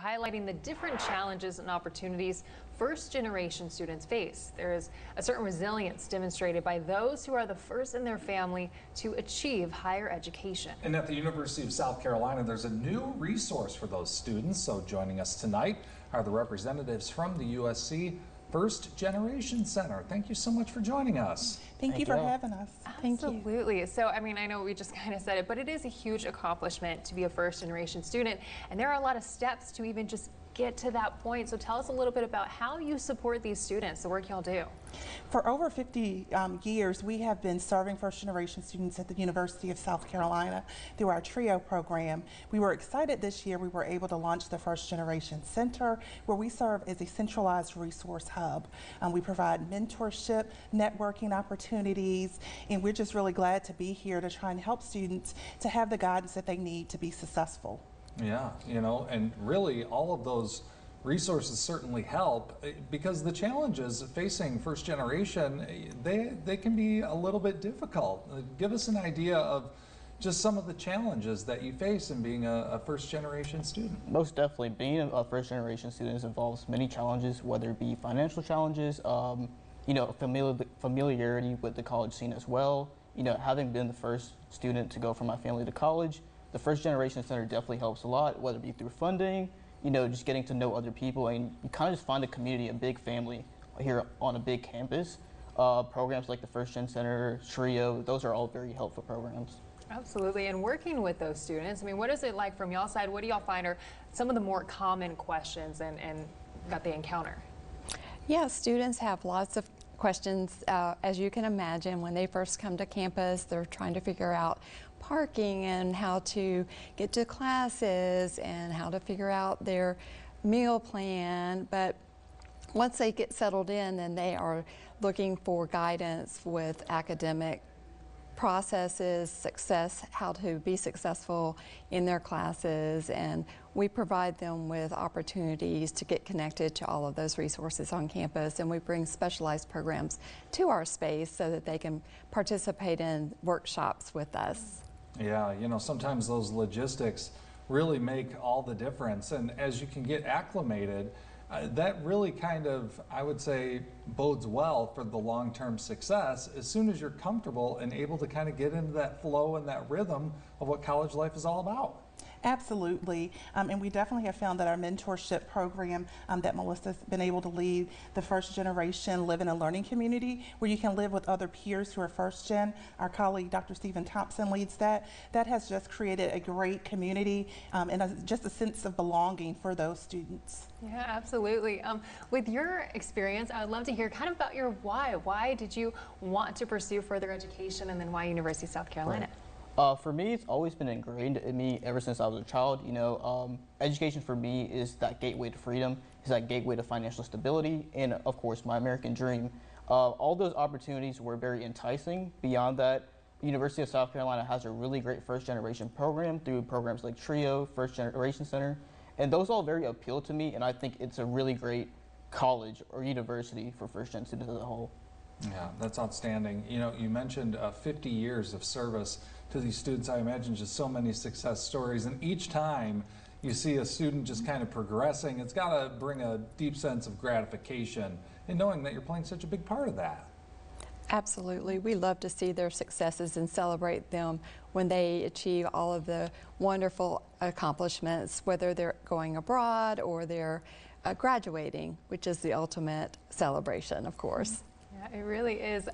highlighting the different challenges and opportunities first-generation students face. There is a certain resilience demonstrated by those who are the first in their family to achieve higher education. And at the University of South Carolina, there's a new resource for those students. So joining us tonight are the representatives from the USC First Generation Center. Thank you so much for joining us. Thank you for having us. Absolutely. So, I mean, I know we just kind of said it, but it is a huge accomplishment to be a first generation student. And there are a lot of steps to even just get to that point. So tell us a little bit about how you support these students, the work y'all do. For over 50 years, we have been serving first generation students at the University of South Carolina through our TRIO program. We were excited this year we were able to launch the First Generation Center, where we serve as a centralized resource hub. We provide mentorship, networking opportunities, and we're just really glad to be here to try and help students to have the guidance that they need to be successful. Yeah, you know, and really all of those resources certainly help because the challenges facing first generation, they can be a little bit difficult. Give us an idea of just some of the challenges that you face in being a first generation student. Most definitely, being a first generation student involves many challenges, whether it be financial challenges, you know, familiarity with the college scene as well. You know, having been the first student to go from my family to college, the First Generation Center definitely helps a lot, whether it be through funding, you know, just getting to know other people, and you kind of just find a community, a big family here on a big campus. Programs like the First Gen Center, TRIO, those are all very helpful programs. Absolutely, and working with those students, I mean, what is it like from y'all side? What do y'all find are some of the more common questions and that they encounter? Yeah, students have lots of questions. As you can imagine, when they first come to campus, they're trying to figure out parking and how to get to classes and how to figure out their meal plan. But once they get settled in, then they are looking for guidance with academic processes, success, how to be successful in their classes, and we provide them with opportunities to get connected to all of those resources on campus, and we bring specialized programs to our space so that they can participate in workshops with us. Yeah, you know, sometimes those logistics really make all the difference, and as you can get acclimated, that really kind of, I would say, bodes well for the long-term success as soon as you're comfortable and able to kind of get into that flow and that rhythm of what college life is all about. Absolutely, and we definitely have found that our mentorship program that Melissa's been able to lead, the First Generation Living and Learning Community, where you can live with other peers who are first gen. Our colleague Dr. Stephen Thompson leads that. That has just created a great community and just a sense of belonging for those students. Yeah, absolutely. With your experience, I would love to hear kind of about your why. Why did you want to pursue further education, and then why University of South Carolina? Right. For me, it's always been ingrained in me ever since I was a child. You know, education for me is that gateway to freedom, is that gateway to financial stability, and of course, my American dream. All those opportunities were very enticing. Beyond that, University of South Carolina has a really great first generation program through programs like TRIO, First Generation Center, and those all very appeal to me, and I think it's a really great college or university for first gen students as a whole. Yeah, that's outstanding. You know, you mentioned 50 years of service to these students. I imagine just so many success stories, and each time you see a student just kind of progressing, it's got to bring a deep sense of gratification in knowing that you're playing such a big part of that. Absolutely. We love to see their successes and celebrate them when they achieve all of the wonderful accomplishments, whether they're going abroad or they're graduating, which is the ultimate celebration, of course. Yeah, it really is.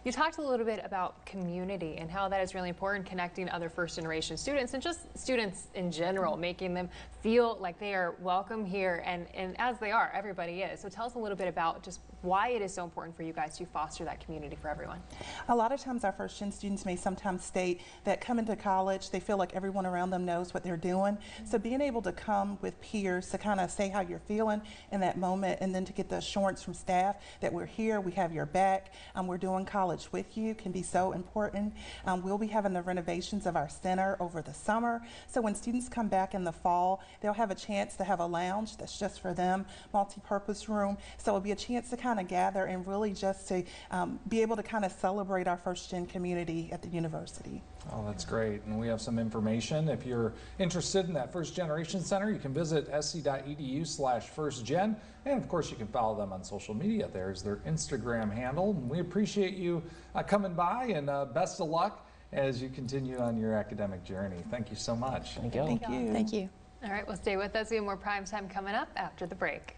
You talked a little bit about community and how that is really important, connecting other first generation students and just students in general, making them feel like they are welcome here, and as they are, everybody is. So tell us a little bit about just why it is so important for you guys to foster that community for everyone. A lot of times our first gen students may sometimes state that coming to college, they feel like everyone around them knows what they're doing. So being able to come with peers to kind of say how you're feeling in that moment, and then to get the assurance from staff that we're here, we have your back, we're doing college with you, can be so important. We'll be having the renovations of our center over the summer. So when students come back in the fall, they'll have a chance to have a lounge that's just for them, multi-purpose room. So it'll be a chance to kind of gather and really just to be able to kind of celebrate our first gen community at the university. Oh, that's great. And we have some information. If you're interested in that First Generation Center, you can visit sc.edu/firstgen. And of course, you can follow them on social media. There's their Instagram handle. And we appreciate you coming by, and best of luck as you continue on your academic journey. Thank you so much. Thank you. Thank you. Thank you. All right, well, stay with us. We have more prime time coming up after the break.